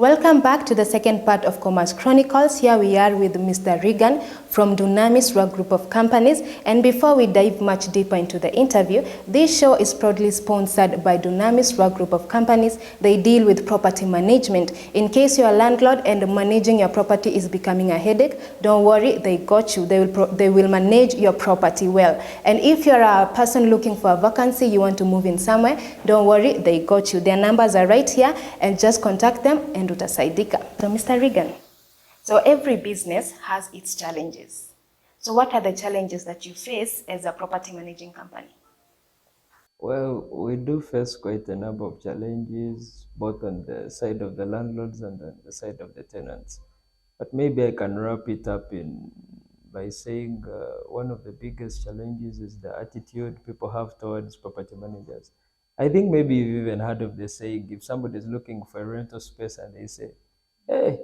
Welcome back to the second part of Commerce Chronicles. Here we are with Mr. Regan from Dunamis Rock Group of Companies. And before we dive much deeper into the interview, this show is proudly sponsored by Dunamis Rock Group of Companies. They deal with property management. In case you're a landlord and managing your property is becoming a headache, don't worry, they got you. They will manage your property well. And if you're a person looking for a vacancy, you want to move in somewhere, don't worry, they got you. Their numbers are right here, and just contact them and utasaidika. So Mr. Regan, so every business has its challenges. So what are the challenges that you face as a property managing company? Well, we do face quite a number of challenges, both on the side of the landlords and on the side of the tenants. But maybe I can wrap it up in by saying one of the biggest challenges is the attitude people have towards property managers. I think maybe you've even heard of the saying, if somebody is looking for a rental space and they say, hey,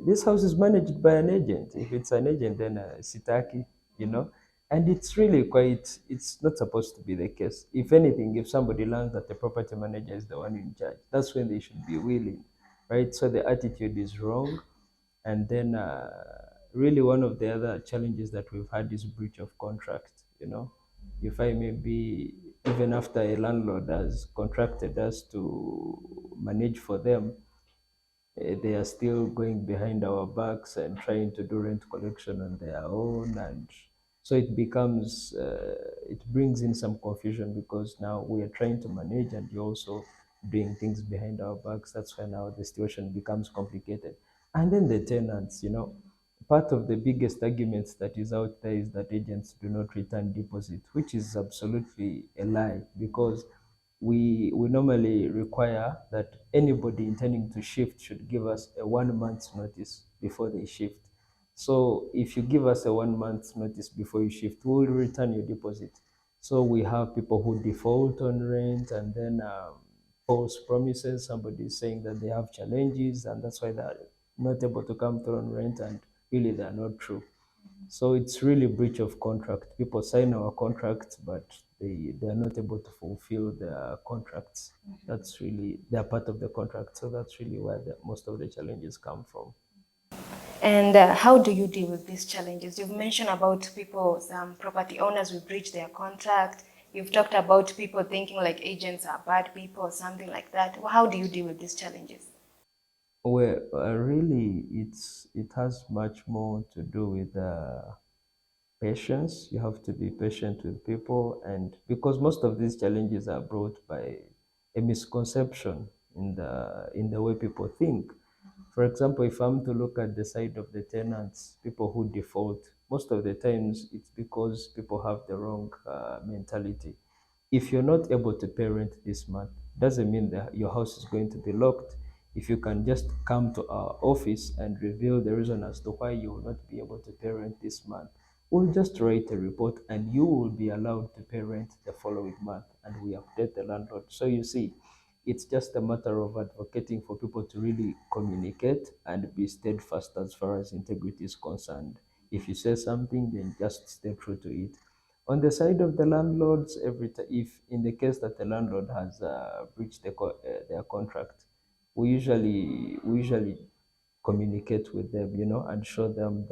this house is managed by an agent. If it's an agent, then sitaki, you know. And it's really quite, it's not supposed to be the case. If anything, if somebody learns that the property manager is the one in charge, that's when they should be willing, right? So the attitude is wrong. And then really one of the other challenges that we've had is breach of contract, you know. If I maybe, even after a landlord has contracted us to manage for them, they are still going behind our backs and trying to do rent collection on their own, and so it becomes it brings in some confusion because now we are trying to manage and you're also doing things behind our backs. That's why now the situation becomes complicated. And then the tenants, you know, part of the biggest arguments that is out there is that agents do not return deposit, which is absolutely a lie, because we normally require that anybody intending to shift should give us a 1 month's notice before they shift. So if you give us a 1 month's notice before you shift, we will return your deposit. So we have people who default on rent, and then false promises. Somebody is saying that they have challenges and that's why they're not able to come through on rent, and really they're not true. So it's really breach of contract. People sign our contracts, but they are not able to fulfill their contracts. That's really, they're part of the contract. So that's really where most of the challenges come from. And how do you deal with these challenges? You've mentioned about people, some property owners will breach their contract. You've talked about people thinking like agents are bad people or something like that. How do you deal with these challenges? Well, really, it has much more to do with patience. You have to be patient with people, and because most of these challenges are brought by a misconception in the way people think. For example, if I'm to look at the side of the tenants, people who default, most of the times it's because people have the wrong mentality. If you're not able to pay rent this month, doesn't mean that your house is going to be locked. If you can just come to our office and reveal the reason as to why you will not be able to pay rent this month, we'll just write a report and you will be allowed to pay rent the following month, and we update the landlord. So you see, it's just a matter of advocating for people to really communicate and be steadfast as far as integrity is concerned. If you say something, then just stay true to it. On the side of the landlords, if in the case that the landlord has breached their contract, we usually communicate with them, you know, and show them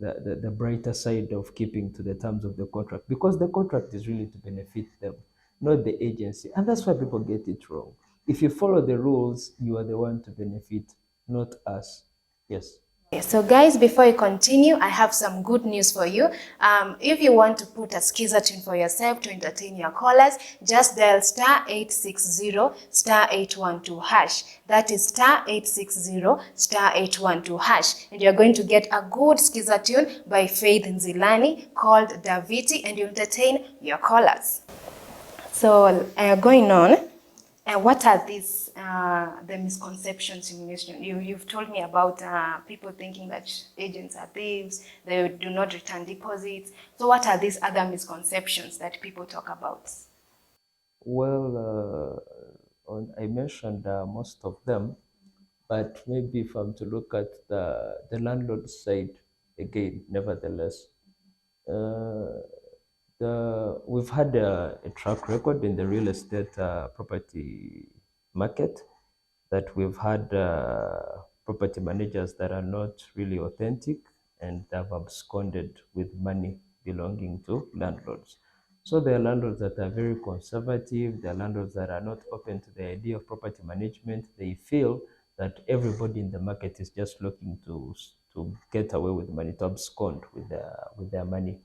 the brighter side of keeping to the terms of the contract, because the contract is really to benefit them, not the agency. And that's why people get it wrong. If you follow the rules, you are the one to benefit, not us. Yes. Okay, so guys, before you continue, I have some good news for you. If you want to put a skiza tune for yourself to entertain your callers, just dial star 860 star 812 hash. That is star 860 star 812 hash. And you're going to get a good skiza tune by Faith Nzilani called Daviti, and you entertain your callers. So going on, what are these the misconceptions you mentioned? You've told me about people thinking that agents are thieves, they do not return deposits. So what are these other misconceptions that people talk about? Well, I mentioned most of them, but maybe if I'm to look at the landlord side again, nevertheless, uh, we've had a track record in the real estate property market. that we've had property managers that are not really authentic and have absconded with money belonging to landlords. So there are landlords that are very conservative, there are landlords that are not open to the idea of property management. They feel that everybody in the market is just looking to get away with money, to abscond with their money.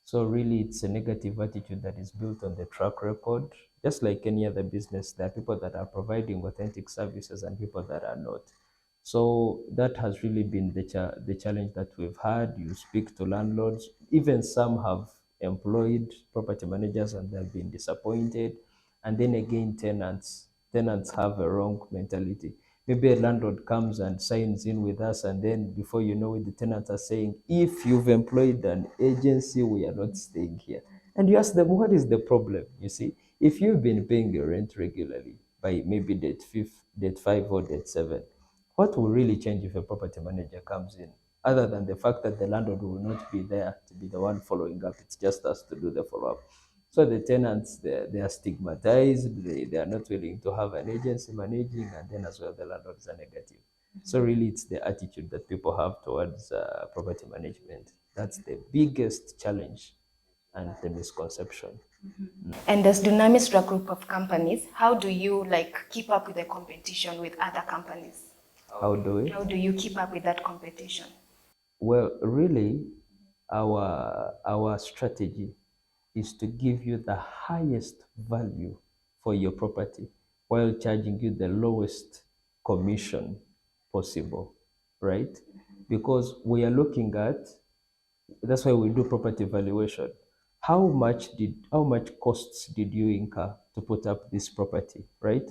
So really, it's a negative attitude that is built on the track record. Just like any other business, there are people that are providing authentic services and people that are not. So that has really been the challenge that we've had. You speak to landlords, even some have employed property managers and they've been disappointed. And then again, tenants have a wrong mentality. Maybe a landlord comes and signs in with us, and then before you know it, the tenants are saying, if you've employed an agency, we are not staying here. And you ask them, what is the problem? You see, if you've been paying your rent regularly by maybe date 5 or date 7, what will really change if a property manager comes in? Other than the fact that the landlord will not be there to be the one following up, it's just us to do the follow up. So the tenants, they are stigmatized, they are not willing to have an agency managing, and then as well, the landlords are negative. So really, it's the attitude that people have towards property management. That's the biggest challenge and the misconception. And as Dunamis a group of companies, how do you like keep up with the competition with other companies? How do we? How do you keep up with that competition? Well, really, our strategy is to give you the highest value for your property while charging you the lowest commission possible, right? Because we are looking at, that's why we do property valuation. How much costs did you incur to put up this property, right?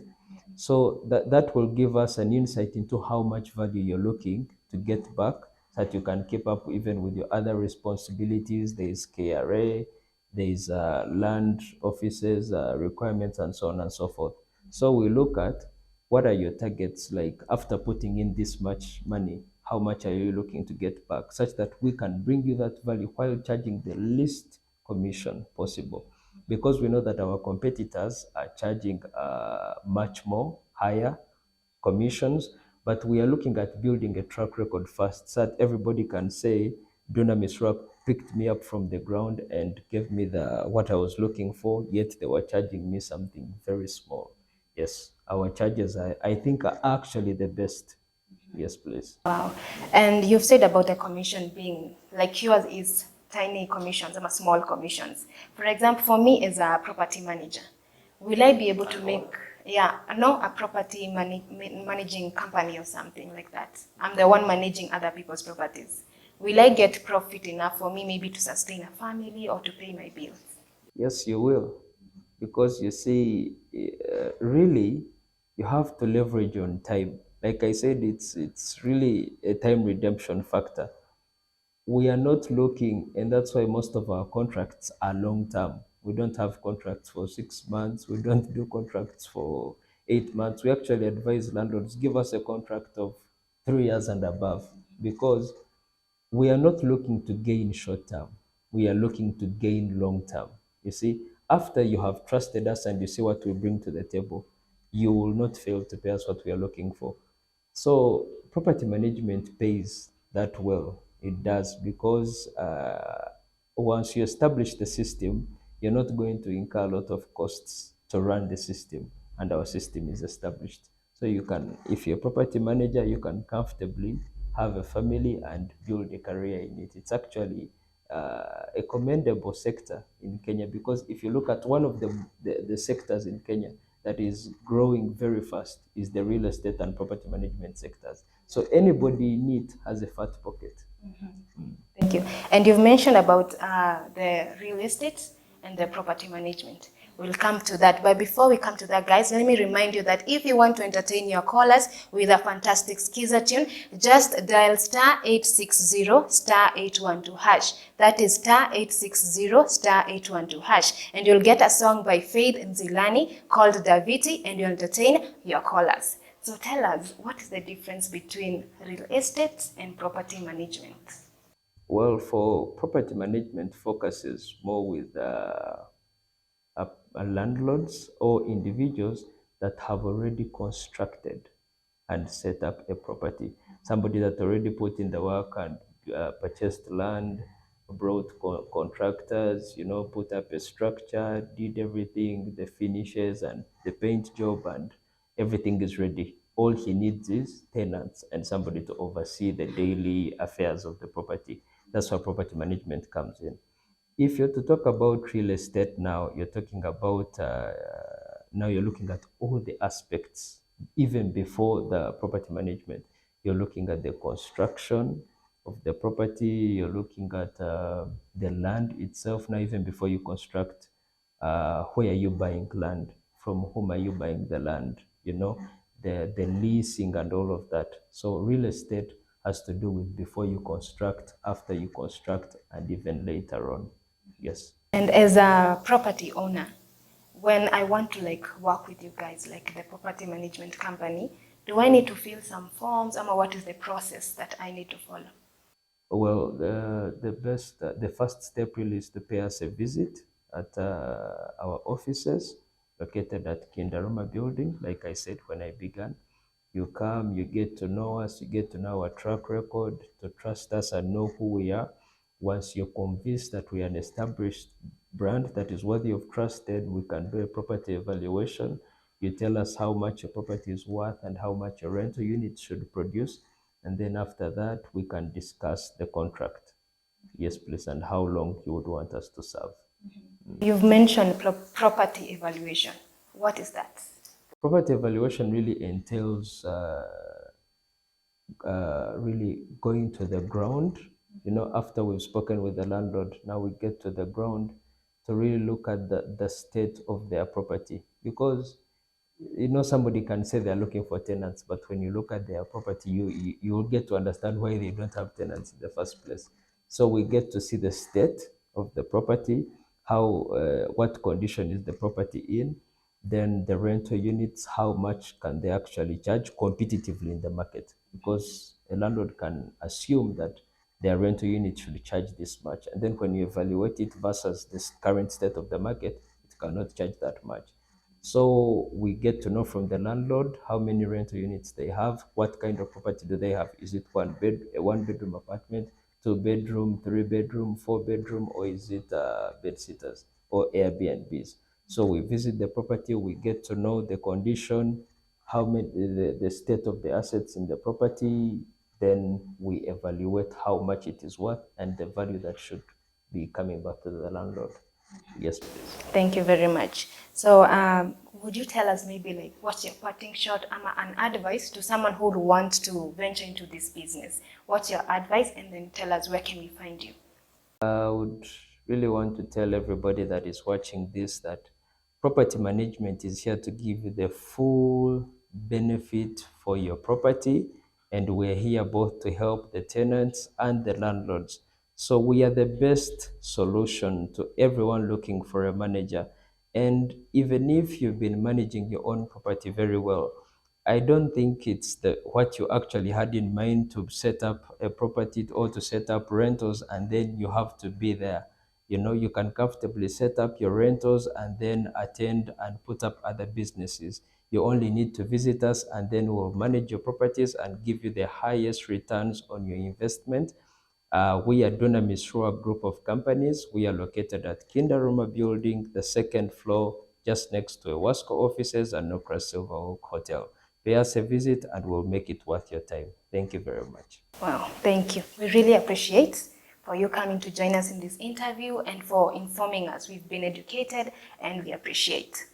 So that will give us an insight into how much value you're looking to get back, so that you can keep up even with your other responsibilities. There is KRA, there is land offices requirements, and so on and so forth. So we look at, what are your targets, like after putting in this much money, how much are you looking to get back, such that we can bring you that value while charging the least commission possible, because we know that our competitors are charging much more higher commissions. But we are looking at building a track record first, so that everybody can say Dunamis Rock picked me up from the ground and gave me the what I was looking for, yet they were charging me something very small. Yes, our charges, I think, are actually the best. Yes, please. Wow. And you've said about the commission being like yours is tiny commissions, or small commissions. For example, for me as a property manager, will I be able to make, yeah, no, a property managing company or something like that? I'm the one managing other people's properties. Will I get profit enough for me maybe to sustain a family or to pay my bills? Yes, you will. Because you see, really, you have to leverage on time. Like I said, it's really a time redemption factor. We are not looking, and that's why most of our contracts are long term. We don't have contracts for 6 months. We don't do contracts for 8 months. We actually advise landlords, give us a contract of 3 years and above, because we are not looking to gain short term. We are looking to gain long term. You see, after you have trusted us and you see what we bring to the table, you will not fail to pay us what we are looking for. So property management pays that well. It does, because once you establish the system, you're not going to incur a lot of costs to run the system, and our system is established. So you can, if you're a property manager, you can comfortably have a family and build a career in it. It's actually a commendable sector in Kenya, because if you look at one of the sectors in Kenya that is growing very fast is the real estate and property management sectors. So anybody in it has a fat pocket. Thank you. And you've mentioned about the real estate and the property management. We'll come to that. But before we come to that, guys, let me remind you that if you want to entertain your callers with a fantastic skiza tune, just dial star 860 star 812 hash. That is star 860 star 812 hash. And you'll get a song by Faith Nzilani called Daviti, and you'll entertain your callers. So tell us, what is the difference between real estate and property management? Well, for property management focuses more with landlords or individuals that have already constructed and set up a property. Somebody that already put in the work and purchased land, brought contractors, put up a structure, did everything, the finishes and the paint job, and everything is ready. All he needs is tenants and somebody to oversee the daily affairs of the property. That's where property management comes in. If you're to talk about real estate now, you're talking about now you're looking at all the aspects, even before the property management. You're looking at the construction of the property, you're looking at the land itself. Now, even before you construct, where are you buying land? From whom are you buying the land? The leasing and all of that. So real estate has to do with before you construct, after you construct, and even later on. Yes. And as a property owner, when I want to like work with you guys, like the property management company, do I need to fill some forms, or what is the process that I need to follow? Well, the first step really is to pay us a visit at our offices located at Kindaruma building. Like I said when I began, you come, you get to know us, you get to know our track record, to trust us and know who we are. Once you're convinced that we are an established brand that is worthy of trusted, we can do a property evaluation. You tell us how much your property is worth and how much your rental unit should produce. And then after that, we can discuss the contract. Yes, please, and how long you would want us to serve. You've mentioned property evaluation. What is that? Property evaluation really entails really going to the ground. After we've spoken with the landlord, now we get to the ground to really look at the state of their property. Because somebody can say they're looking for tenants, but when you look at their property, you'll get to understand why they don't have tenants in the first place. So we get to see the state of the property, how what condition is the property in, then the rental units, how much can they actually charge competitively in the market, because a landlord can assume that their rental unit should charge this much, and then when you evaluate it versus this current state of the market, it cannot charge that much. So we get to know from the landlord how many rental units they have, what kind of property do they have. Is it a one bedroom apartment, two bedroom, three bedroom, four bedroom, or is it bed sitters or Airbnbs? So we visit the property, we get to know the condition, how many the state of the assets in the property. Then we evaluate how much it is worth and the value that should be coming back to the landlord. Yes, please. Thank you very much. So, would you tell us maybe like what's your parting shot, an advice to someone who wants to venture into this business? What's your advice, and then tell us where can we find you? I would really want to tell everybody that is watching this that property management is here to give you the full benefit for your property, and we're here both to help the tenants and the landlords. So we are the best solution to everyone looking for a manager. And even if you've been managing your own property very well, I don't think it's what you actually had in mind to set up a property or to set up rentals and then you have to be there. You can comfortably set up your rentals and then attend and put up other businesses. You only need to visit us and then we'll manage your properties and give you the highest returns on your investment. We are Dunamis Roa Group of Companies. We are located at Kindaruma Building, the second floor, just next to Wasco offices and Nokra Silverhawk Hotel. Pay us a visit and we'll make it worth your time. Thank you very much. Wow, thank you. We really appreciate for you coming to join us in this interview and for informing us. We've been educated and we appreciate.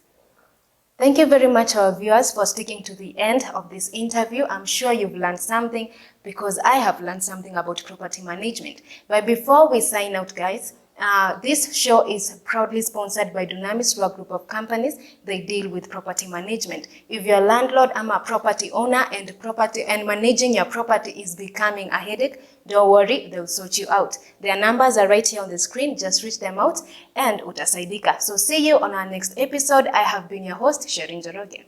Thank you very much, our viewers, for sticking to the end of this interview. I'm sure you've learned something because I have learned something about property management. But before we sign out, guys, this show is proudly sponsored by Dunamis Roa Group of Companies. They deal with property management. If you're a landlord, I'm a property owner, and managing your property is becoming a headache, don't worry, they'll sort you out. Their numbers are right here on the screen. Just reach them out and utasaidika. So see you on our next episode. I have been your host, Sherin Joroge.